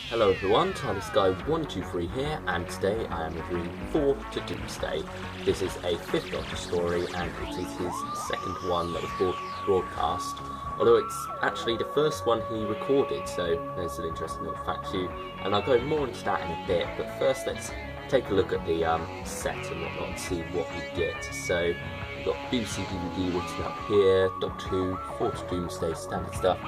Hello everyone, Tardis Guy 123 here, and today I am reviewing 4 to Doomsday. This is a 5th Doctor story, and it is his second one that was broadcast, although it's actually the first one he recorded, so there's an interesting little fact to you, and I'll go more into that in a bit, but first let's take a look at the set and whatnot and see what we get. So, we've got BBC DVD written up here, Doctor Who, 4 to Doomsday, standard stuff.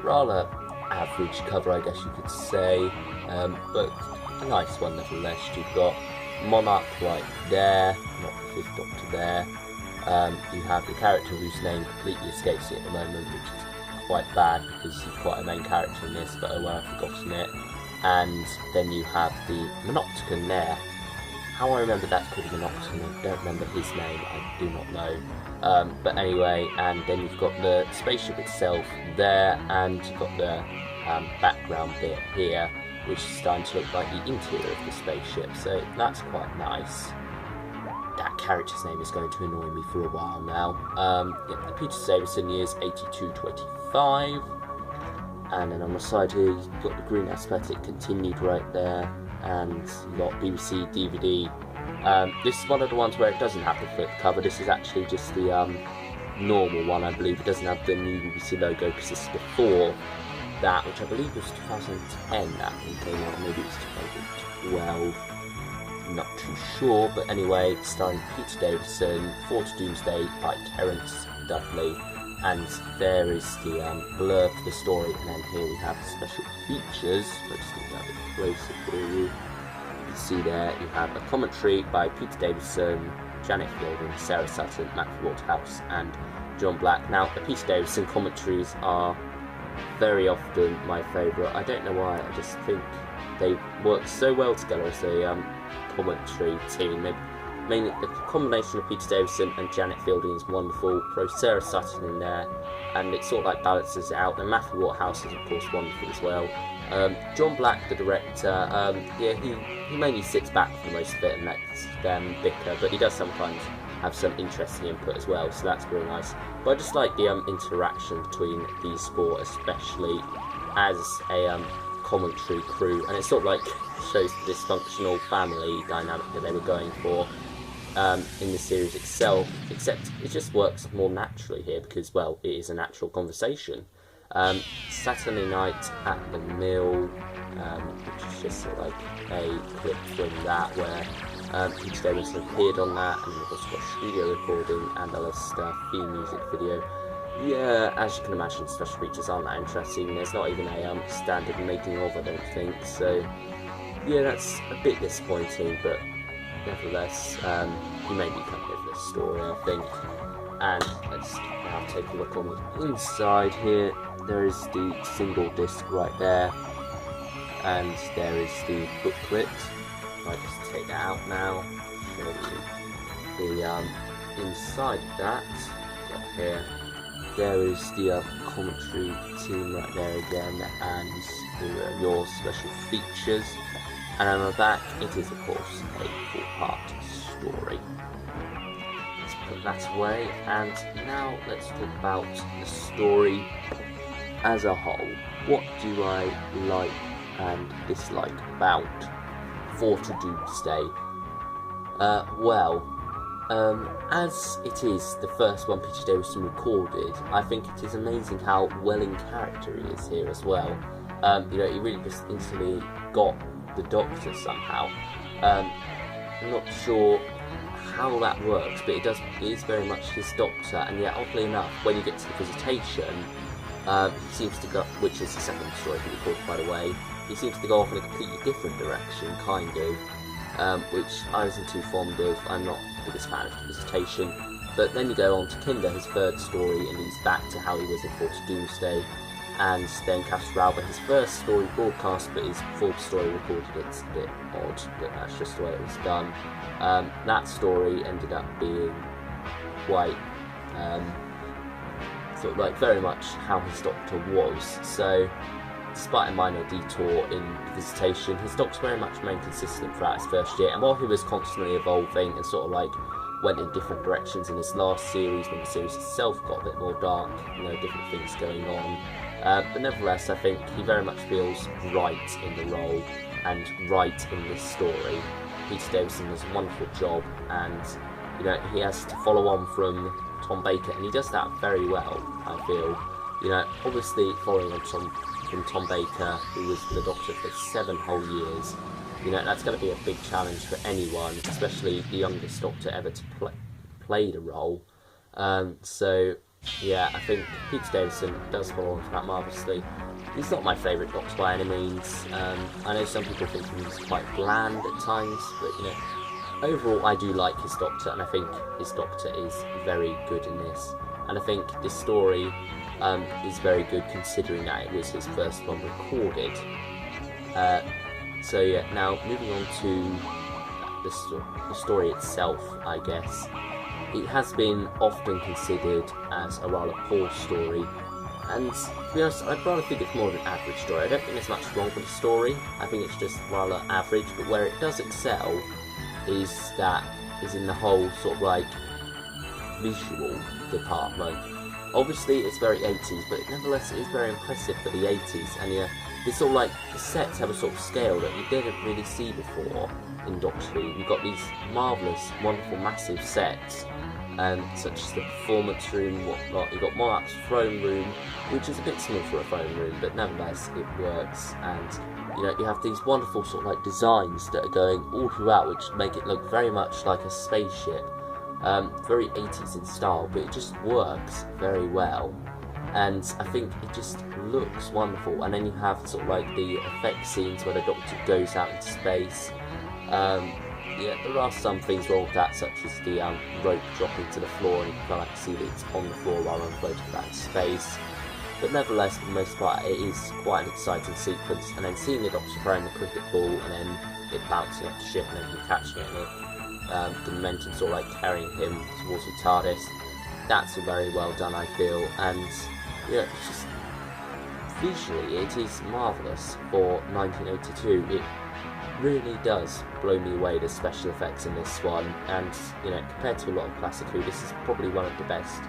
Rather average cover, I guess you could say, but a nice one nevertheless. You've got Monarch right there, not the 5th Doctor there. You have the character whose name completely escapes me at the moment, which is quite bad because he's quite a main character in this, but oh well, I've forgotten it. And then you have the Monopticon there. How I remember that's called Monopticon, I don't remember his name, I do not know. But anyway, and then you've got the spaceship itself there, and you've got the background bit here, which is starting to look like the interior of the spaceship, so that's quite nice. That character's name is going to annoy me for a while now. Yeah, the Peter Davison years 8225, and then on the side here you've got the green aesthetic continued right there, and you've got BBC DVD. This is one of the ones where it doesn't have the flip cover. This is actually just the normal one, I believe. It doesn't have the new BBC logo because this is before that, which I believe was 2010 that one came out, maybe it was 2012, I'm not too sure, but anyway, starring Peter Davison, 4 to Doomsday by Terence Dudley, and there is the blurb for the story, and then here we have special features. Let's get that a bit closer for you. You can see there you have a commentary by Peter Davison, Janet Fielding, Sarah Sutton, Matthew Waterhouse, and John Black. Now, the Peter Davison commentaries are very often my favourite. I don't know why, I just think they work so well together as a commentary team. Mainly the combination of Peter Davison and Janet Fielding is wonderful. Throw Sarah Sutton in there, and it sort of like balances it out. And Matthew Waterhouse is of course wonderful as well. John Black, the director, yeah, he mainly sits back for most of it and lets them bicker, but he does sometimes have some interesting input as well, so that's really nice. But I just like the interaction between these four, especially as a commentary crew, and it sort of like shows the dysfunctional family dynamic that they were going for in the series itself, except it just works more naturally here because, well, it is a natural conversation. Saturday Night at the Mill, which is just sort of like a clip from that where Peter Davison appeared on that, and we've also got studio recording and other stuff, theme music video. Yeah, as you can imagine, special features aren't that interesting. There's not even a standard making of, I don't think, so yeah, that's a bit disappointing, but nevertheless, you made me come here for this story, I think. And let's now take a look on the inside here. There is the single disc right there, and there is the booklet. I'll just take that out now, show you the inside of that. Got here. There is the commentary team right there again, and your special features. And on the back, it is of course a 4-part story. Let's put that away, and now let's talk about the story as a whole. What do I like and dislike about 4 to Doomsday? As it is the first one Peter Davison recorded, I think it is amazing how well in character he is here as well. You know, he really just instantly got the Doctor somehow. I'm not sure how that works, but it is very much his Doctor, and yet oddly enough, when you get to the Visitation, he seems to go, which is the second story he recorded by the way, he seems to go off in a completely different direction, kind of, which I wasn't too fond of. I'm not the biggest fan of the Visitation, but then you go on to Kinder, his third story, and he's back to how he was in 4 to Doomsday, and then Castor Albert, his first story broadcast, but his fourth story recorded. It's a bit odd, but that's just the way it was done. That story ended up being quite sort of like very much how his Doctor was, so despite a minor detour in Visitation, his Doctor very much remained consistent throughout his first year, and while he was constantly evolving and sort of like went in different directions in his last series, when the series itself got a bit more dark, you know, different things going on, But nevertheless, I think he very much feels right in the role and right in this story. Peter Davison does a wonderful job, and you know, he has to follow on from Tom Baker, and he does that very well, I feel. You know, obviously following on from Tom Baker, who was the Doctor for 7 whole years, you know, that's going to be a big challenge for anyone, especially the youngest Doctor ever to play the role. So, yeah, I think Peter Davison does follow on from that marvellously. He's not my favourite Doctor by any means. I know some people think he's quite bland at times, but, you know, overall I do like his Doctor, and I think his Doctor is very good in this. And I think this story is very good considering that it was his first one recorded. So yeah, now moving on to the story itself, I guess. It has been often considered as a rather poor story, and to be honest, I'd rather think it's more of an average story. I don't think there's much wrong with the story, I think it's just rather average, but where it does excel is in the whole sort of like visual department. Obviously it's very 80s, but nevertheless it is very impressive for the 80s, and yeah, it's sort of like the sets have a sort of scale that you didn't really see before in Doctor Who. You've got these marvellous, wonderful, massive sets, such as the performance room and whatnot. You've got Monarch's throne room, which is a bit small for a throne room, but nevertheless it works, and you know, you have these wonderful sort of like designs that are going all throughout, which make it look very much like a spaceship. Very 80s in style, but it just works very well, and I think it just looks wonderful. And then you have sort of like the effect scenes where the Doctor goes out into space. Yeah, there are some things wrong with that, such as the rope dropping to the floor, and you can kind of see that it's on the floor rather than floating back in space. But nevertheless, for the most part, it is quite an exciting sequence. And then seeing the Doctor throwing the cricket ball, and then it bouncing off the ship, and then him catching it, and it the momentum sort of like carrying him towards the Tardis. That's very well done, I feel, and yeah, it's just visually it is marvellous for 1982. It really does blow me away, the special effects in this one, and you know, compared to a lot of classic Who, this is probably one of the best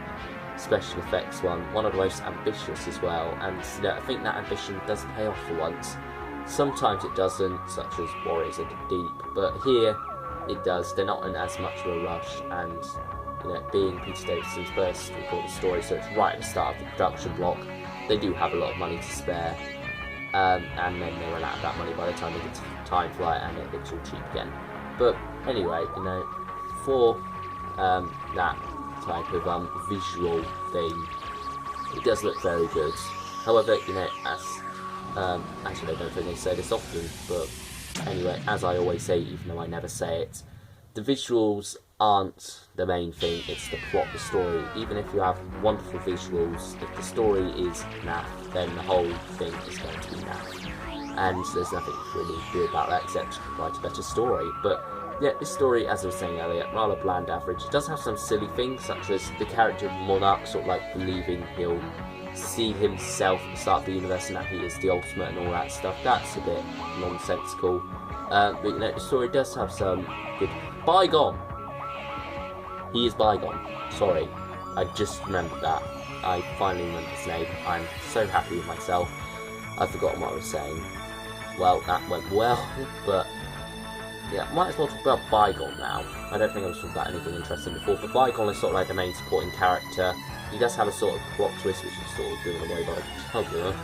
special effects one of the most ambitious as well, and you know, I think that ambition does pay off for once. Sometimes it doesn't, such as Warriors of the Deep, but here it does. They're not in as much of a rush, and you know, being Peter Davison's first recorded story, so it's right at the start of the production block, they do have a lot of money to spare, and then they run out of that money by the time they get to Time Flight, and it looks all cheap again. But anyway, you know, for that type of visual thing, it does look very good. However, you know, actually I don't think they say this often, but anyway, as I always say, even though I never say it, the visuals aren't the main thing, it's the plot, the story. Even if you have wonderful visuals, if the story is naff, then the whole thing is going to be naff. And there's nothing really to do about that except write a better story. But yeah, this story, as I was saying earlier, rather bland average. It does have some silly things, such as the character of Monarch sort of like believing he'll see himself at the start of the universe and that he is the ultimate and all that stuff. That's a bit nonsensical. But you know, the story does have some good... Bygone! He is Bygone. Sorry. I just remembered that. I finally remembered his name. I'm so happy with myself. I've forgotten what I was saying. Well, that went well, but... yeah, might as well talk about Bygone now. I don't think I was talking about anything interesting before, but Bygone is sort of like the main supporting character. He does have a sort of plot twist, which is sort of given away by the juggler.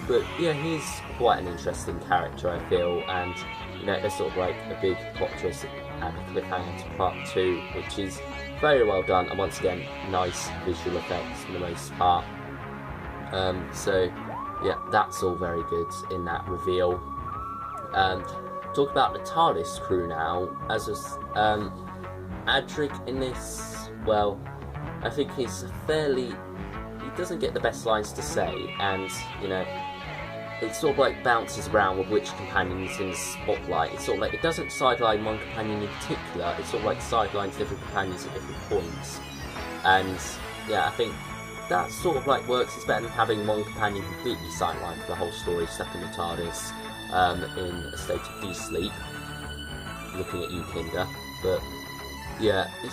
But yeah, he's quite an interesting character, I feel, and you know, there's sort of like a big plot twist at the cliffhanger to part 2, which is very well done, and once again, nice visual effects for the most part. So yeah, that's all very good in that reveal. Talk about the TARDIS crew now. As a Adric in this, well, I think he doesn't get the best lines to say, and you know, it sort of like bounces around with which companion is in the spotlight. It's sort of like, it doesn't sideline one companion in particular, it sort of like sidelines different companions at different points. And yeah, I think that sort of like works. It's better than having one companion completely sidelined for the whole story, stuck in the TARDIS, in a state of de-sleep, looking at you, Kinder. But yeah, it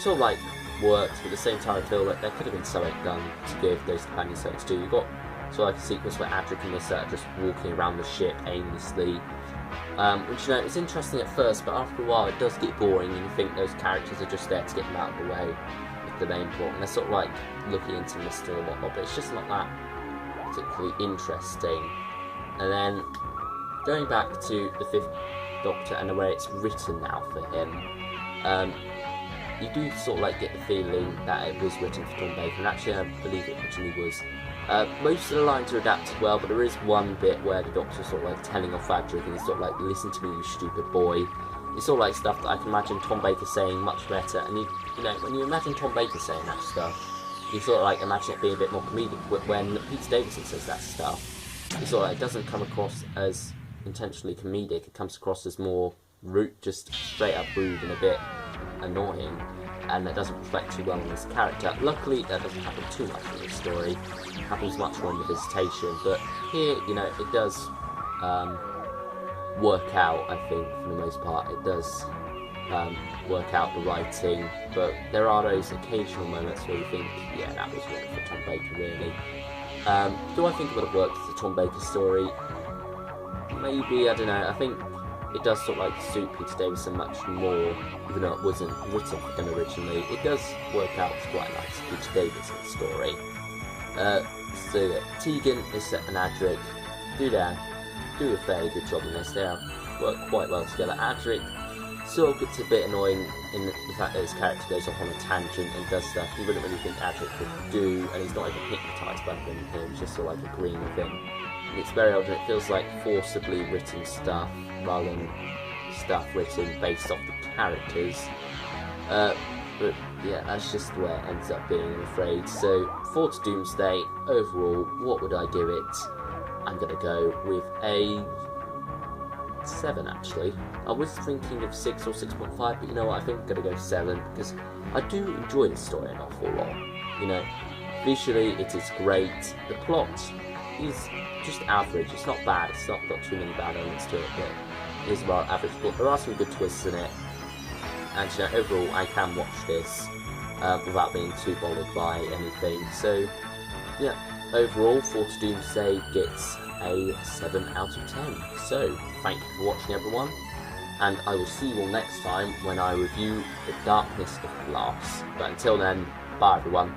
sort of like works, but at the same time I feel like there could have been something done to give those companions something to do. You've got sort of like a sequence where Adric and Nyssa are just walking around the ship aimlessly. Which, you know, it's interesting at first, but after a while it does get boring, and you think those characters are just there to get them out of the way with the main plot, and they're sort of like looking into Mr. a lot, but it's just not that particularly interesting. And then going back to the Fifth Doctor and the way it's written now for him, you do sort of like get the feeling that it was written for Tom Baker, and actually I believe it originally was. Most of the lines are adapted well, but there is one bit where the Doctor's sort of like telling off Adric, and he's sort of like, "Listen to me, you stupid boy." It's sort of like stuff that I can imagine Tom Baker saying much better, and you know, when you imagine Tom Baker saying that stuff, you sort of like imagine it being a bit more comedic. When Peter Davison says that stuff, it sort of like, it doesn't come across as intentionally comedic, it comes across as more rude, just straight up rude and a bit annoying, and that doesn't reflect too well on his character. Luckily, that doesn't happen too much in this story. It happens much more in the Visitation, but here, you know, it does work out, I think, for the most part. It does work out the writing, but there are those occasional moments where you think, yeah, that was written for Tom Baker, really. Do I think it would have worked as a Tom Baker story? Maybe, I don't know. I think it does sort of like suit Peter Davison much more, even though it wasn't written for him originally. It does work out as quite a nice Peter Davison story. So yeah, Tegan, Nyssa and Adric do a fairly good job in this. They work quite well together. Adric sort of gets a bit annoying in the fact that his character goes off on a tangent and does stuff you wouldn't really think Adric would do, and he's not even hypnotised by him, he's just sort of like agreeing with him. And it's very odd, and it feels like forcibly written stuff rather than stuff written based off the characters. But yeah, that's just the way it ends up being, I'm afraid. So, for Doomsday, overall, what would I give it? I'm going to go with a 7, actually. I was thinking of 6 or 6.5, but you know what, I think I'm going to go 7, because I do enjoy the story an awful lot. You know, visually, it is great. The plot is just average. It's not bad. It's not got too many bad elements to it, but it is about average. But there are some good twists in it. And you know, overall, I can watch this without being too bothered by anything. So, yeah, overall, For Doomsday gets a 7 out of 10. So, thank you for watching, everyone, and I will see you all next time when I review The Darkness of Glass. But until then, bye, everyone.